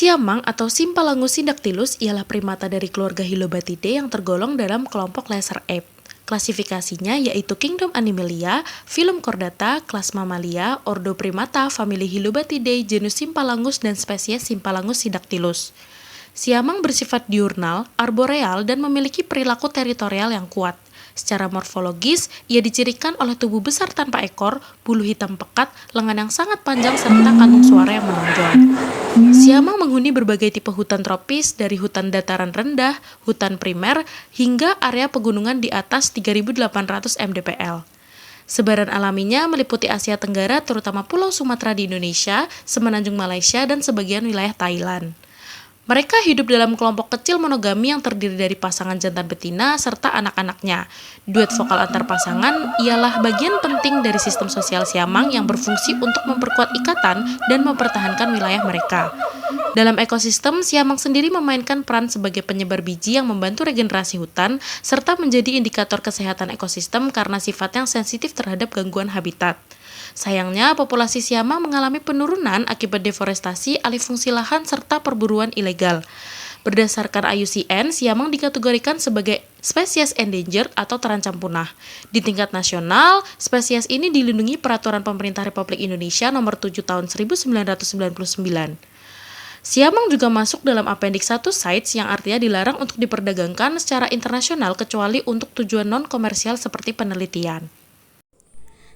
Siamang atau Symphalangus syndactylus ialah primata dari keluarga Hylobatidae yang tergolong dalam kelompok lesser ape. Klasifikasinya yaitu Kingdom Animalia, Phylum Chordata, kelas Mammalia, Ordo Primata, famili Hylobatidae, genus Symphalangus dan spesies Symphalangus syndactylus. Siamang bersifat diurnal, arboreal, dan memiliki perilaku teritorial yang kuat. Secara morfologis, ia dicirikan oleh tubuh besar tanpa ekor, bulu hitam pekat, lengan yang sangat panjang, serta kantung suara yang menonjol. Siamang menghuni berbagai tipe hutan tropis, dari hutan dataran rendah, hutan primer, hingga area pegunungan di atas 3.800 mdpl. Sebaran alaminya meliputi Asia Tenggara, terutama Pulau Sumatera di Indonesia, semenanjung Malaysia, dan sebagian wilayah Thailand. Mereka hidup dalam kelompok kecil monogami yang terdiri dari pasangan jantan betina serta anak-anaknya. Duet vokal antar pasangan ialah bagian penting dari sistem sosial siamang yang berfungsi untuk memperkuat ikatan dan mempertahankan wilayah mereka. Dalam ekosistem, siamang sendiri memainkan peran sebagai penyebar biji yang membantu regenerasi hutan, serta menjadi indikator kesehatan ekosistem karena sifatnya yang sensitif terhadap gangguan habitat. Sayangnya, populasi siamang mengalami penurunan akibat deforestasi, alih fungsi lahan, serta perburuan ilegal. Berdasarkan IUCN, siamang dikategorikan sebagai spesies endangered atau terancam punah. Di tingkat nasional, spesies ini dilindungi Peraturan Pemerintah Republik Indonesia Nomor 7 Tahun 1999. Siamang juga masuk dalam Appendix 1 CITES yang artinya dilarang untuk diperdagangkan secara internasional kecuali untuk tujuan non-komersial seperti penelitian.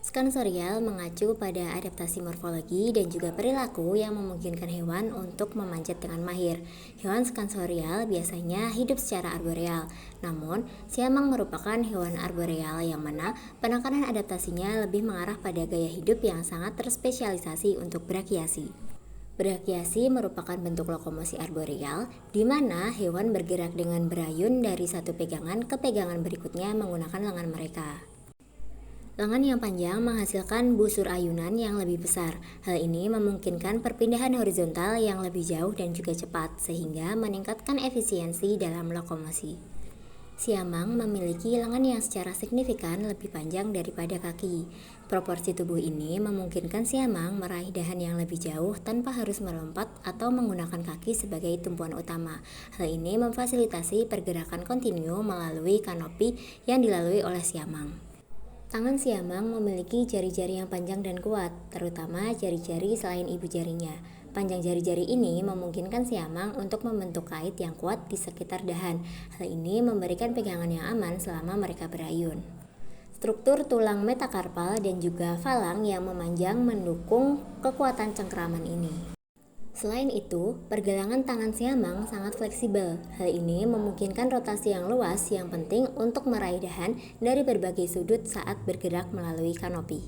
Scansorial mengacu pada adaptasi morfologi dan juga perilaku yang memungkinkan hewan untuk memanjat dengan mahir. Hewan scansorial biasanya hidup secara arboreal, namun siamang merupakan hewan arboreal yang mana penekanan adaptasinya lebih mengarah pada gaya hidup yang sangat terspesialisasi untuk brakiasi. Brakiasi merupakan bentuk lokomosi arboreal di mana hewan bergerak dengan berayun dari satu pegangan ke pegangan berikutnya menggunakan lengan mereka. Lengan yang panjang menghasilkan busur ayunan yang lebih besar. Hal ini memungkinkan perpindahan horizontal yang lebih jauh dan juga cepat, sehingga meningkatkan efisiensi dalam lokomosi. Siamang memiliki lengan yang secara signifikan lebih panjang daripada kaki. Proporsi tubuh ini memungkinkan siamang meraih dahan yang lebih jauh tanpa harus melompat atau menggunakan kaki sebagai tumpuan utama. Hal ini memfasilitasi pergerakan kontinu melalui kanopi yang dilalui oleh siamang. Tangan siamang memiliki jari-jari yang panjang dan kuat, terutama jari-jari selain ibu jarinya. Panjang jari-jari ini memungkinkan siamang untuk membentuk kait yang kuat di sekitar dahan. Hal ini memberikan pegangan yang aman selama mereka berayun. Struktur tulang metakarpal dan juga falang yang memanjang mendukung kekuatan cengkeraman ini. Selain itu, pergelangan tangan siamang sangat fleksibel. Hal ini memungkinkan rotasi yang luas yang penting untuk meraih dahan dari berbagai sudut saat bergerak melalui kanopi.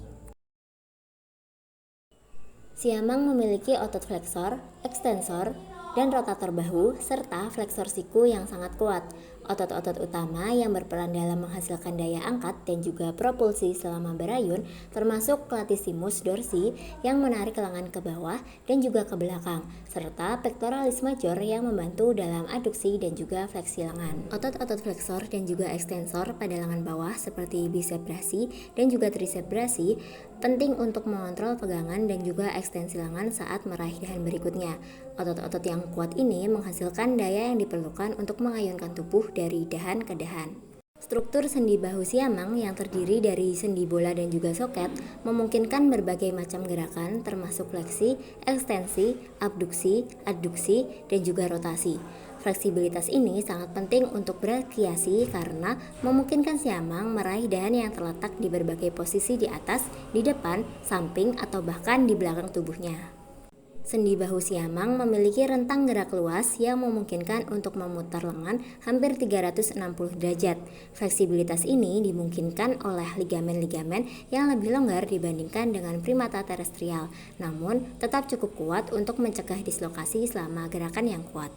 Siamang memiliki otot fleksor, ekstensor, dan rotator bahu, serta fleksor siku yang sangat kuat. Otot-otot utama yang berperan dalam menghasilkan daya angkat dan juga propulsi selama berayun termasuk latissimus dorsi yang menarik lengan ke bawah dan juga ke belakang, serta pectoralis major yang membantu dalam aduksi dan juga fleksi lengan. Otot-otot fleksor dan juga ekstensor pada lengan bawah seperti bicep brasi dan juga tricep brasi penting untuk mengontrol pegangan dan juga ekstensi lengan saat meraih dahan berikutnya. Otot-otot yang kuat ini menghasilkan daya yang diperlukan untuk mengayunkan tubuh dari dahan ke dahan. Struktur sendi bahu siamang yang terdiri dari sendi bola dan juga soket memungkinkan berbagai macam gerakan termasuk fleksi, ekstensi, abduksi, adduksi, dan juga rotasi. Fleksibilitas ini sangat penting untuk brakiasi karena memungkinkan siamang meraih dahan yang terletak di berbagai posisi di atas, di depan, samping, atau bahkan di belakang tubuhnya. Sendi bahu siamang memiliki rentang gerak luas yang memungkinkan untuk memutar lengan hampir 360 derajat. Fleksibilitas ini dimungkinkan oleh ligamen-ligamen yang lebih longgar dibandingkan dengan primata terestrial, namun tetap cukup kuat untuk mencegah dislokasi selama gerakan yang kuat.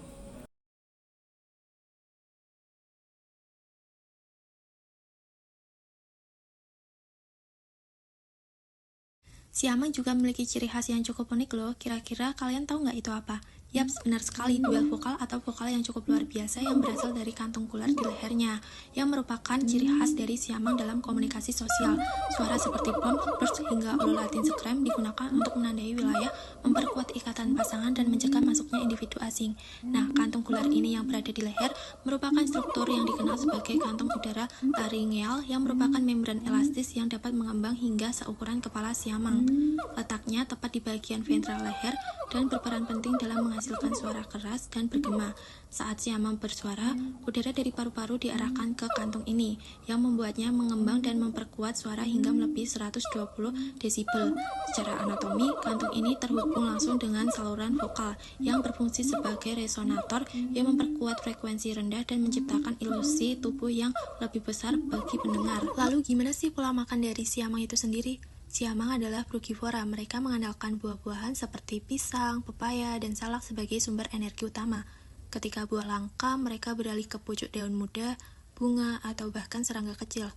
Siamang juga memiliki ciri khas yang cukup unik loh. Kira-kira kalian tahu nggak itu apa? Yaps, benar sekali, duel vokal atau vokal yang cukup luar biasa yang berasal dari kantung kular di lehernya, yang merupakan ciri khas dari siamang dalam komunikasi sosial. Suara seperti bom, burst, hingga ulu latin scream digunakan untuk menandai wilayah, memperkuat ikatan pasangan, dan mencegah masuknya individu asing. Nah, kantung kular ini yang berada di leher merupakan struktur yang dikenal sebagai kantung udara laryngeal yang merupakan membran elastis yang dapat mengembang hingga seukuran kepala siamang. Letaknya tepat di bagian ventral leher dan berperan penting dalam menghasilkan suara keras dan bergema. Saat siamang bersuara, udara dari paru-paru diarahkan ke kantung ini, yang membuatnya mengembang dan memperkuat suara hingga melebihi 120 desibel. Secara anatomi, kantung ini terhubung langsung dengan saluran vokal, yang berfungsi sebagai resonator yang memperkuat frekuensi rendah dan menciptakan ilusi tubuh yang lebih besar bagi pendengar. Lalu gimana sih pola makan dari siamang itu sendiri? Siamang adalah frugivora. Mereka mengandalkan buah-buahan seperti pisang, pepaya, dan salak sebagai sumber energi utama. Ketika buah langka, mereka beralih ke pucuk daun muda, bunga, atau bahkan serangga kecil.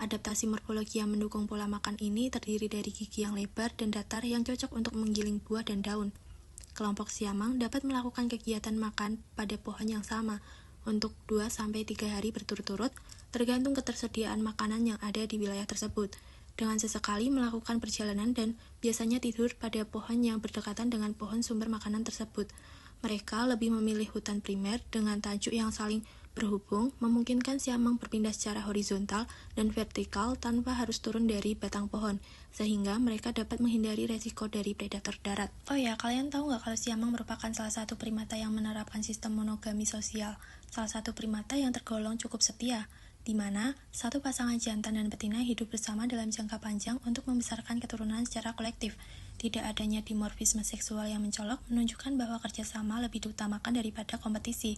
Adaptasi morfologi yang mendukung pola makan ini terdiri dari gigi yang lebar dan datar yang cocok untuk menggiling buah dan daun. Kelompok siamang dapat melakukan kegiatan makan pada pohon yang sama untuk 2-3 hari berturut-turut, tergantung ketersediaan makanan yang ada di wilayah tersebut, dengan sesekali melakukan perjalanan dan biasanya tidur pada pohon yang berdekatan dengan pohon sumber makanan tersebut. Mereka lebih memilih hutan primer dengan tajuk yang saling berhubung, memungkinkan siamang berpindah secara horizontal dan vertikal tanpa harus turun dari batang pohon, sehingga mereka dapat menghindari resiko dari predator darat. Oh ya, kalian tahu nggak kalau siamang merupakan salah satu primata yang menerapkan sistem monogami sosial, salah satu primata yang tergolong cukup setia, di mana satu pasangan jantan dan betina hidup bersama dalam jangka panjang untuk membesarkan keturunan secara kolektif. Tidak adanya dimorfisme seksual yang mencolok menunjukkan bahwa kerjasama lebih diutamakan daripada kompetisi.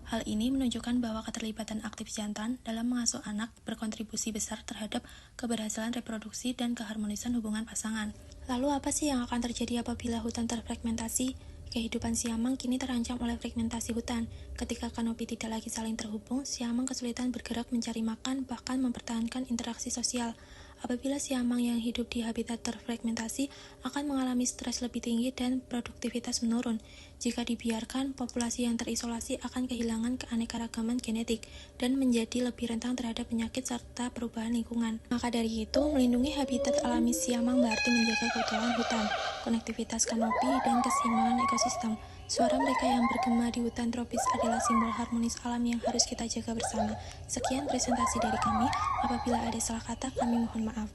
Hal ini menunjukkan bahwa keterlibatan aktif jantan dalam mengasuh anak berkontribusi besar terhadap keberhasilan reproduksi dan keharmonisan hubungan pasangan. Lalu apa sih yang akan terjadi apabila hutan terfragmentasi? Kehidupan siamang kini terancam oleh fragmentasi hutan. Ketika kanopi tidak lagi saling terhubung, siamang kesulitan bergerak mencari makan, bahkan mempertahankan interaksi sosial. Apabila siamang yang hidup di habitat terfragmentasi akan mengalami stres lebih tinggi dan produktivitas menurun. Jika dibiarkan, populasi yang terisolasi akan kehilangan keanekaragaman genetik dan menjadi lebih rentan terhadap penyakit serta perubahan lingkungan. Maka dari itu, melindungi habitat alami siamang berarti menjaga keutuhan hutan, konektivitas kanopi, dan keseimbangan ekosistem. Suara mereka yang bergema di hutan tropis adalah simbol harmonis alam yang harus kita jaga bersama. Sekian presentasi dari kami. Apabila ada salah kata, kami mohon maaf.